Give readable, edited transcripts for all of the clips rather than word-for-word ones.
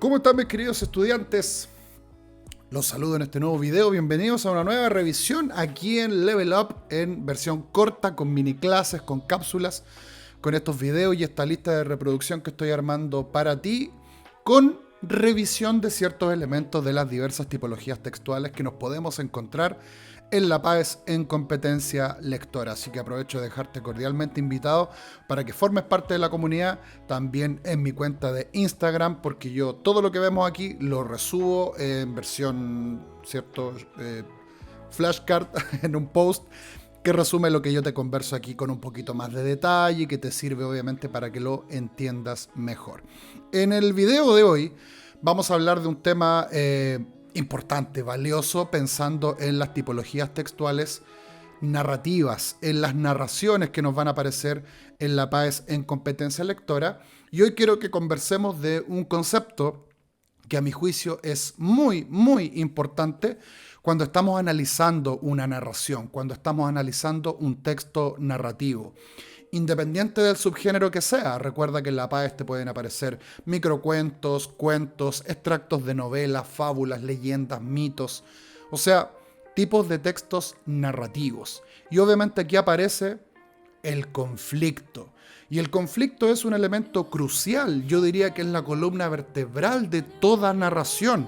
¿Cómo están mis queridos estudiantes? Los saludo en este nuevo video. Bienvenidos a una nueva revisión aquí en Level Up en versión corta, con mini clases, con cápsulas, con estos videos y esta lista de reproducción que estoy armando para ti, con revisión de ciertos elementos de las diversas tipologías textuales que nos podemos encontrar en la PAES en competencia lectora. Así que aprovecho de dejarte cordialmente invitado para que formes parte de la comunidad también en mi cuenta de Instagram, porque yo todo lo que vemos aquí lo resubo en versión, ¿cierto? Flashcard en un post que resume lo que yo te converso aquí con un poquito más de detalle y que te sirve obviamente para que lo entiendas mejor. En el video de hoy vamos a hablar de un tema importante, valioso, pensando en las tipologías textuales narrativas, en las narraciones que nos van a aparecer en la PAES en competencia lectora. Y hoy quiero que conversemos de un concepto que a mi juicio es muy, muy importante cuando estamos analizando una narración, cuando estamos analizando un texto narrativo. Independiente del subgénero que sea, recuerda que en la PAES te pueden aparecer microcuentos, cuentos, extractos de novelas, fábulas, leyendas, mitos, o sea, tipos de textos narrativos. Y obviamente aquí aparece el conflicto. Y el conflicto es un elemento crucial, yo diría que es la columna vertebral de toda narración.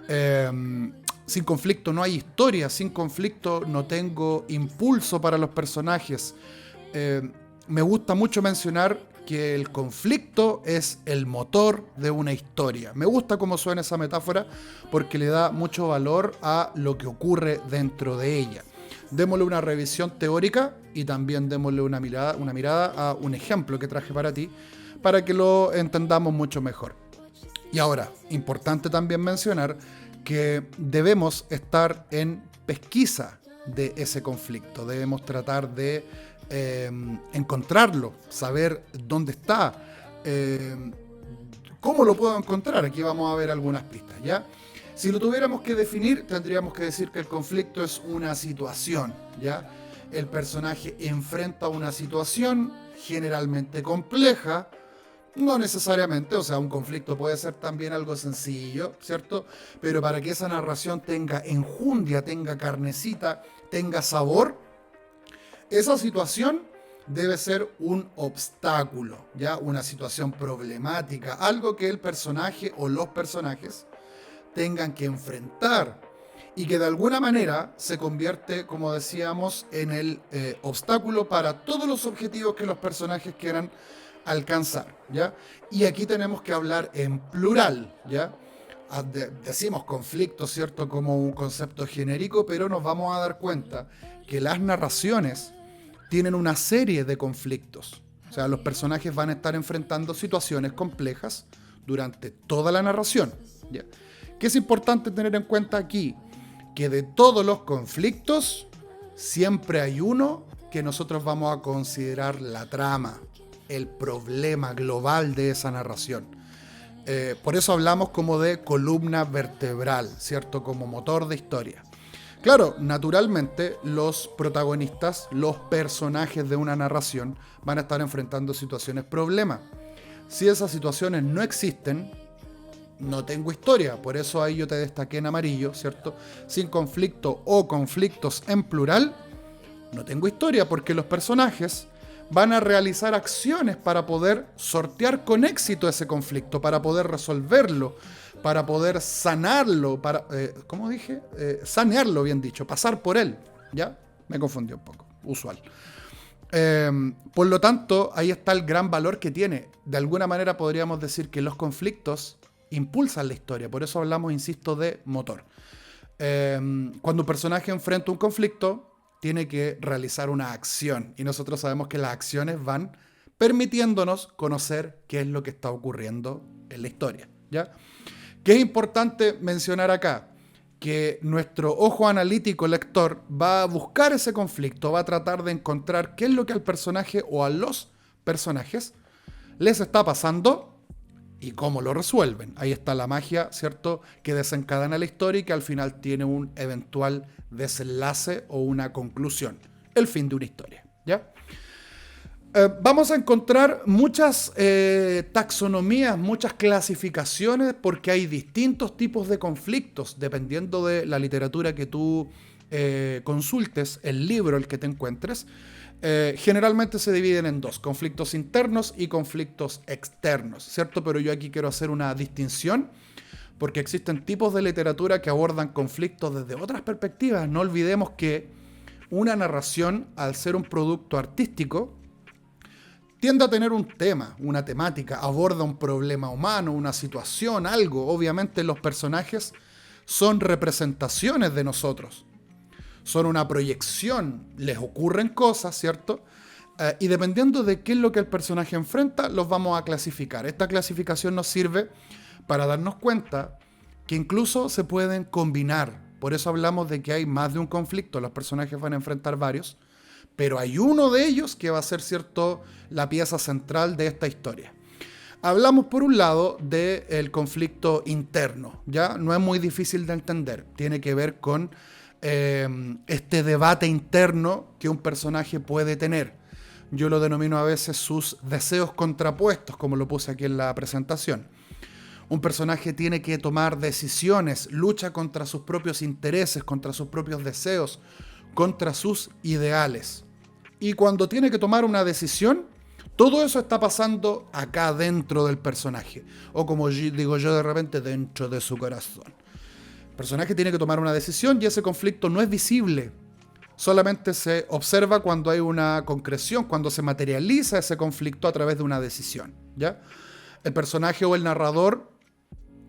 Sin conflicto no hay historia, sin conflicto no tengo impulso para los personajes. Me gusta mucho mencionar que el conflicto es el motor de una historia. Me gusta cómo suena esa metáfora porque le da mucho valor a lo que ocurre dentro de ella. Démosle una revisión teórica y también démosle una mirada a un ejemplo que traje para ti, para que lo entendamos mucho mejor. Y ahora, importante también mencionar que debemos estar en pesquisa de ese conflicto. Debemos tratar de encontrarlo, saber dónde está, cómo lo puedo encontrar. Aquí vamos a ver algunas pistas, ¿ya? Si lo tuviéramos que definir, tendríamos que decir que el conflicto es una situación, ¿ya? El personaje enfrenta una situación generalmente compleja, no necesariamente, o sea, un conflicto puede ser también algo sencillo, ¿cierto? Pero para que esa narración tenga enjundia, tenga carnecita, tenga sabor, esa situación debe ser un obstáculo, ¿ya? Una situación problemática, algo que el personaje o los personajes tengan que enfrentar y que de alguna manera se convierte, como decíamos, en el obstáculo para todos los objetivos que los personajes quieran alcanzar, ¿ya? Y aquí tenemos que hablar en plural, ¿ya? Decimos conflicto, ¿cierto? Como un concepto genérico, pero nos vamos a dar cuenta que las narraciones tienen una serie de conflictos. O sea, los personajes van a estar enfrentando situaciones complejas durante toda la narración, ¿ya? ¿Qué es importante tener en cuenta aquí? Que de todos los conflictos, siempre hay uno que nosotros vamos a considerar la trama, el problema global de esa narración. Por eso hablamos como de columna vertebral, ¿cierto? Como motor de historia. Claro, naturalmente los protagonistas, los personajes de una narración van a estar enfrentando situaciones problema. Si esas situaciones no existen, no tengo historia. Por eso ahí yo te destaqué en amarillo, ¿cierto? Sin conflicto o conflictos en plural, no tengo historia porque los personajes van a realizar acciones para poder sortear con éxito ese conflicto, para poder resolverlo, para poder sanarlo, para, ¿cómo dije? Sanearlo, bien dicho, pasar por él, ¿ya? Me confundí un poco, usual. Por lo tanto, ahí está el gran valor que tiene. De alguna manera podríamos decir que los conflictos impulsan la historia, por eso hablamos, insisto, de motor. Cuando un personaje enfrenta un conflicto, tiene que realizar una acción, y nosotros sabemos que las acciones van permitiéndonos conocer qué es lo que está ocurriendo en la historia, ¿ya? ¿Qué es importante mencionar acá? Que nuestro ojo analítico lector va a buscar ese conflicto, va a tratar de encontrar qué es lo que al personaje o a los personajes les está pasando y cómo lo resuelven. Ahí está la magia, ¿cierto?, que desencadena la historia y que al final tiene un eventual desenlace o una conclusión. El fin de una historia, ¿ya? Vamos a encontrar muchas taxonomías, muchas clasificaciones, porque hay distintos tipos de conflictos, dependiendo de la literatura que tú consultes, el libro el que te encuentres. Generalmente se dividen en dos: conflictos internos y conflictos externos, ¿cierto? Pero yo aquí quiero hacer una distinción, porque existen tipos de literatura que abordan conflictos desde otras perspectivas. No olvidemos que una narración, al ser un producto artístico, tiende a tener un tema, una temática, aborda un problema humano, una situación, algo. Obviamente los personajes son representaciones de nosotros, son una proyección, les ocurren cosas, ¿cierto? Y dependiendo de qué es lo que el personaje enfrenta, los vamos a clasificar. Esta clasificación nos sirve para darnos cuenta que incluso se pueden combinar. Por eso hablamos de que hay más de un conflicto, los personajes van a enfrentar varios, pero hay uno de ellos que va a ser, ¿cierto?, la pieza central de esta historia. Hablamos por un lado del conflicto interno, ¿ya? No es muy difícil de entender, tiene que ver con este debate interno que un personaje puede tener. Yo lo denomino a veces sus deseos contrapuestos, como lo puse aquí en la presentación. Un personaje tiene que tomar decisiones, lucha contra sus propios intereses, contra sus propios deseos, contra sus ideales. Y cuando tiene que tomar una decisión, todo eso está pasando acá dentro del personaje. O como digo yo de repente, dentro de su corazón. El personaje tiene que tomar una decisión y ese conflicto no es visible. Solamente se observa cuando hay una concreción, cuando se materializa ese conflicto a través de una decisión, ¿ya? El personaje o el narrador,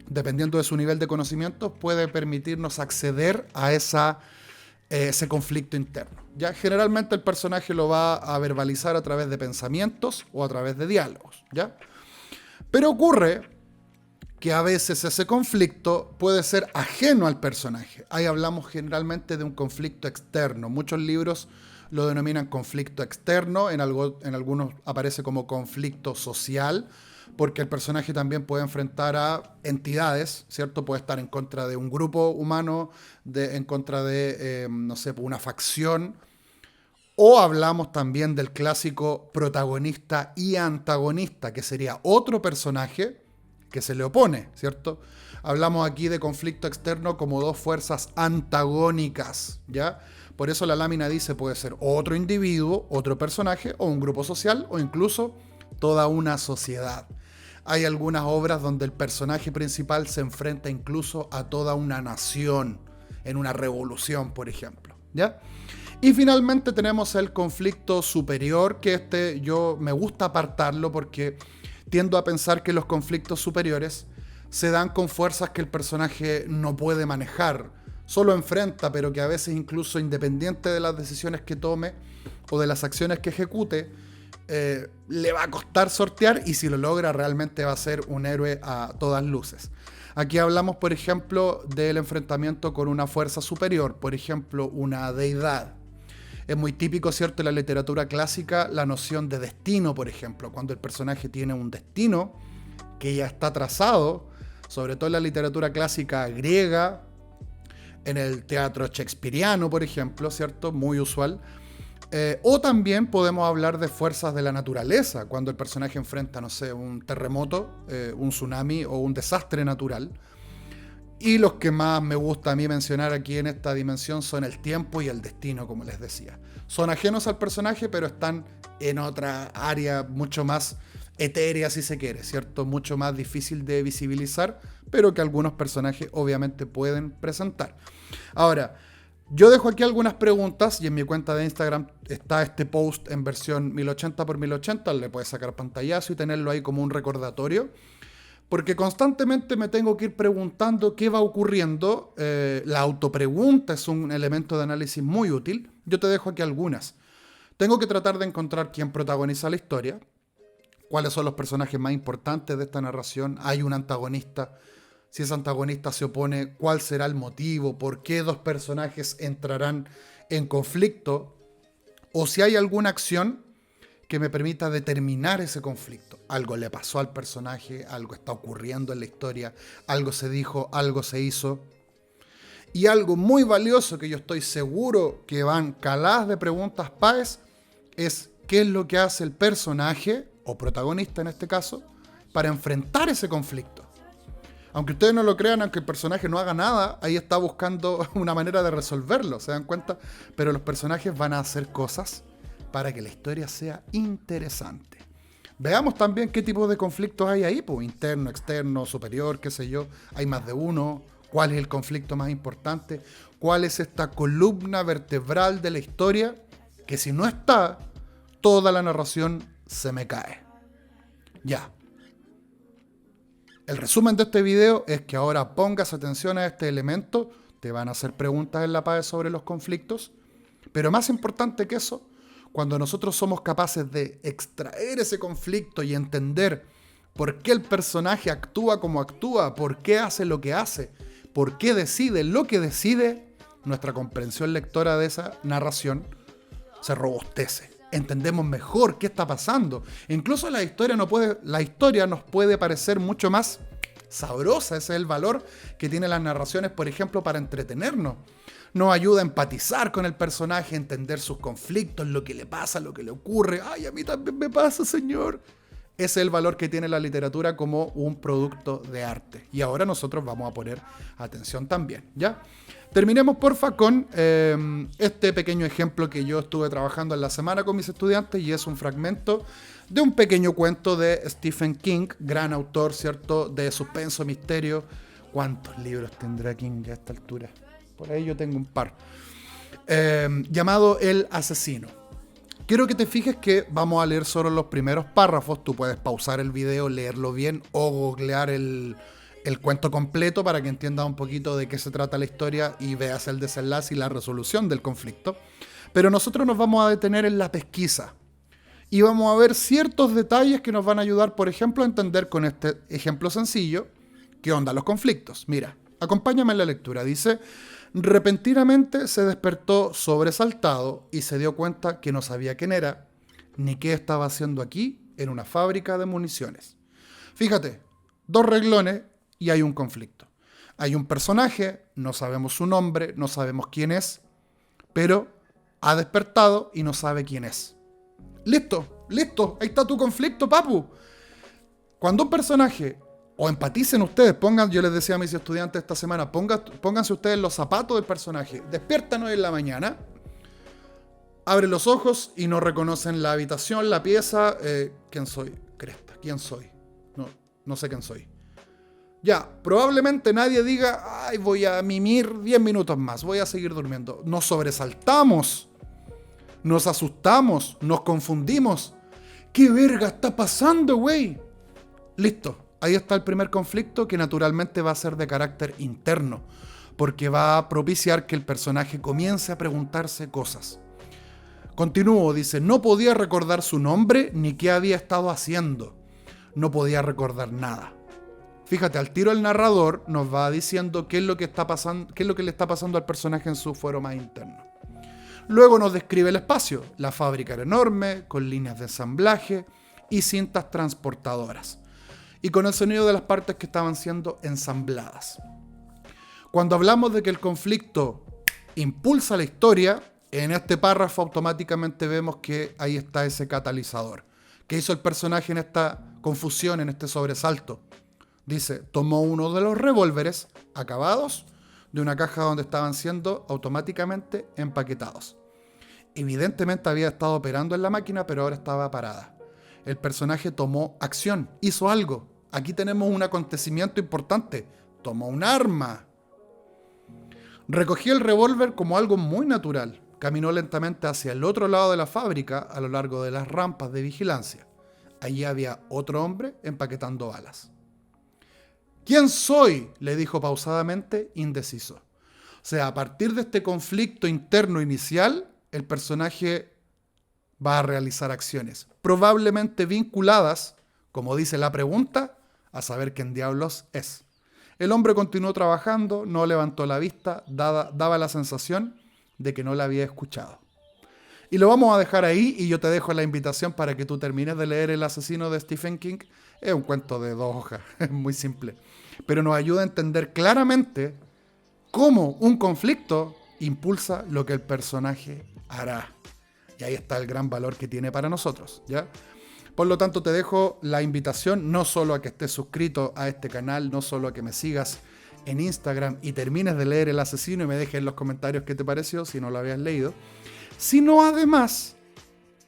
dependiendo de su nivel de conocimiento, puede permitirnos acceder a ese conflicto interno, ¿ya? Generalmente el personaje lo va a verbalizar a través de pensamientos o a través de diálogos, ¿ya? Pero ocurre que a veces ese conflicto puede ser ajeno al personaje. Ahí hablamos generalmente de un conflicto externo. Muchos libros lo denominan conflicto externo, en algunos aparece como conflicto social, porque el personaje también puede enfrentar a entidades, ¿cierto? Puede estar en contra de un grupo humano, en contra de, no sé, una facción. O hablamos también del clásico protagonista y antagonista, que sería otro personaje que se le opone, ¿cierto? Hablamos aquí de conflicto externo como dos fuerzas antagónicas, ¿ya? Por eso la lámina dice puede ser otro individuo, otro personaje, o un grupo social, o incluso toda una sociedad. Hay algunas obras donde el personaje principal se enfrenta incluso a toda una nación, en una revolución, por ejemplo, ¿ya? Y finalmente tenemos el conflicto superior, que yo me gusta apartarlo porque tiendo a pensar que los conflictos superiores se dan con fuerzas que el personaje no puede manejar, solo enfrenta, pero que a veces incluso independiente de las decisiones que tome o de las acciones que ejecute, le va a costar sortear, y si lo logra realmente va a ser un héroe a todas luces. Aquí hablamos, por ejemplo, del enfrentamiento con una fuerza superior, por ejemplo, una deidad. Es muy típico, ¿cierto?, en la literatura clásica, la noción de destino, por ejemplo, cuando el personaje tiene un destino que ya está trazado, sobre todo en la literatura clásica griega, en el teatro shakespeariano, por ejemplo, ¿cierto?, muy usual. O también podemos hablar de fuerzas de la naturaleza, cuando el personaje enfrenta, no sé, un terremoto, un tsunami o un desastre natural. Y los que más me gusta a mí mencionar aquí en esta dimensión son el tiempo y el destino, como les decía. Son ajenos al personaje, pero están en otra área mucho más etérea, si se quiere, ¿cierto? Mucho más difícil de visibilizar, pero que algunos personajes obviamente pueden presentar. Ahora, yo dejo aquí algunas preguntas y en mi cuenta de Instagram está este post en versión 1080x1080, le puedes sacar pantallazo y tenerlo ahí como un recordatorio. Porque constantemente me tengo que ir preguntando qué va ocurriendo. La autopregunta es un elemento de análisis muy útil. Yo te dejo aquí algunas. Tengo que tratar de encontrar quién protagoniza la historia, cuáles son los personajes más importantes de esta narración. Hay un antagonista. Si ese antagonista se opone, ¿cuál será el motivo? ¿Por qué dos personajes entrarán en conflicto? O si hay alguna acción que me permita determinar ese conflicto. Algo le pasó al personaje, algo está ocurriendo en la historia, algo se dijo, algo se hizo. Y algo muy valioso que yo estoy seguro que van caladas de preguntas PAES es qué es lo que hace el personaje, o protagonista en este caso, para enfrentar ese conflicto. Aunque ustedes no lo crean, aunque el personaje no haga nada, ahí está buscando una manera de resolverlo, ¿se dan cuenta? Pero los personajes van a hacer cosas para que la historia sea interesante. Veamos también qué tipo de conflictos hay ahí, pues interno, externo, superior, qué sé yo. Hay más de uno. ¿Cuál es el conflicto más importante? ¿Cuál es esta columna vertebral de la historia? Que si no está, toda la narración se me cae. Ya. El resumen de este video es que ahora pongas atención a este elemento. Te van a hacer preguntas en la PAE sobre los conflictos. Pero más importante que eso, cuando nosotros somos capaces de extraer ese conflicto y entender por qué el personaje actúa como actúa, por qué hace lo que hace, por qué decide lo que decide, nuestra comprensión lectora de esa narración se robustece. Entendemos mejor qué está pasando. Incluso la historia nos puede parecer mucho más sabrosa. Ese es el valor que tienen las narraciones, por ejemplo, para entretenernos. Nos ayuda a empatizar con el personaje, a entender sus conflictos, lo que le pasa, lo que le ocurre. ¡Ay, a mí también me pasa, señor! Ese es el valor que tiene la literatura como un producto de arte. Y ahora nosotros vamos a poner atención también, ¿ya? Terminemos, porfa, con este pequeño ejemplo que yo estuve trabajando en la semana con mis estudiantes, y es un fragmento de un pequeño cuento de Stephen King, gran autor, ¿cierto?, de suspenso, misterio. ¿Cuántos libros tendrá King a esta altura? Por ahí yo tengo un par. Llamado El Asesino. Quiero que te fijes que vamos a leer solo los primeros párrafos. Tú puedes pausar el video, leerlo bien o googlear el cuento completo para que entiendas un poquito de qué se trata la historia y veas el desenlace y la resolución del conflicto. Pero nosotros nos vamos a detener en la pesquisa y vamos a ver ciertos detalles que nos van a ayudar, por ejemplo, a entender con este ejemplo sencillo qué onda los conflictos. Mira, acompáñame en la lectura. Dice: repentinamente se despertó sobresaltado y se dio cuenta que no sabía quién era ni qué estaba haciendo aquí en una fábrica de municiones. Fíjate, 2 renglones y hay un conflicto. Hay un personaje, no sabemos su nombre, no sabemos quién es, pero ha despertado y no sabe quién es. Listo, ahí está tu conflicto, papu. Cuando un personaje, o empaticen ustedes, yo les decía a mis estudiantes esta semana, pónganse ustedes los zapatos del personaje, despiertan hoy en la mañana, abren los ojos y no reconocen la habitación, la pieza. ¿Quién soy? Cresta, ¿quién soy? No sé quién soy. Ya, probablemente nadie diga: ay, voy a mimir 10 minutos más, voy a seguir durmiendo. Nos sobresaltamos, nos asustamos, nos confundimos. ¿Qué verga está pasando, güey? Listo. Ahí está el primer conflicto, que naturalmente va a ser de carácter interno, porque va a propiciar que el personaje comience a preguntarse cosas. Continúo, dice: no podía recordar su nombre ni qué había estado haciendo. No podía recordar nada. Fíjate, al tiro el narrador nos va diciendo qué es lo que está pasando, qué es lo que le está pasando al personaje en su fuero más interno. Luego nos describe el espacio. La fábrica era enorme, con líneas de ensamblaje y cintas transportadoras, y con el sonido de las partes que estaban siendo ensambladas. Cuando hablamos de que el conflicto impulsa la historia, en este párrafo automáticamente vemos que ahí está ese catalizador. ¿Qué hizo el personaje en esta confusión, en este sobresalto? Dice: tomó uno de los revólveres acabados de una caja donde estaban siendo automáticamente empaquetados. Evidentemente había estado operando en la máquina, pero ahora estaba parada. El personaje tomó acción, hizo algo. Aquí tenemos un acontecimiento importante. Tomó un arma. Recogió el revólver como algo muy natural. Caminó lentamente hacia el otro lado de la fábrica, a lo largo de las rampas de vigilancia. Allí había otro hombre empaquetando balas. ¿Quién soy?, le dijo pausadamente, indeciso. O sea, a partir de este conflicto interno inicial, el personaje va a realizar acciones, probablemente vinculadas, como dice la pregunta, a saber quién diablos es. El hombre continuó trabajando, no levantó la vista, daba la sensación de que no la había escuchado. Y lo vamos a dejar ahí, y yo te dejo la invitación para que tú termines de leer El Asesino de Stephen King. Es un cuento de 2 hojas, es muy simple, pero nos ayuda a entender claramente cómo un conflicto impulsa lo que el personaje hará. Y ahí está el gran valor que tiene para nosotros, ¿ya? Por lo tanto, te dejo la invitación no solo a que estés suscrito a este canal, no solo a que me sigas en Instagram y termines de leer El Asesino y me dejes en los comentarios qué te pareció, si no lo habías leído, sino además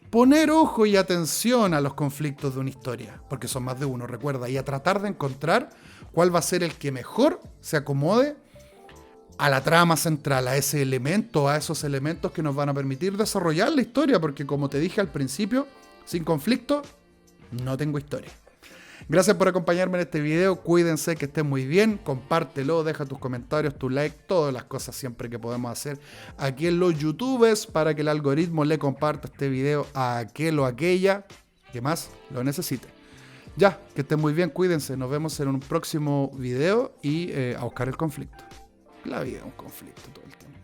poner ojo y atención a los conflictos de una historia, porque son más de uno, recuerda, y a tratar de encontrar cuál va a ser el que mejor se acomode a la trama central, a ese elemento, a esos elementos que nos van a permitir desarrollar la historia, porque como te dije al principio, sin conflicto, no tengo historia. Gracias por acompañarme en este video, cuídense, que estén muy bien, compártelo, deja tus comentarios, tu like, todas las cosas siempre que podemos hacer aquí en los YouTubes para que el algoritmo le comparta este video a aquel o aquella que más lo necesite. Ya, que estén muy bien, cuídense, nos vemos en un próximo video y a buscar el conflicto. La vida es un conflicto todo el tiempo.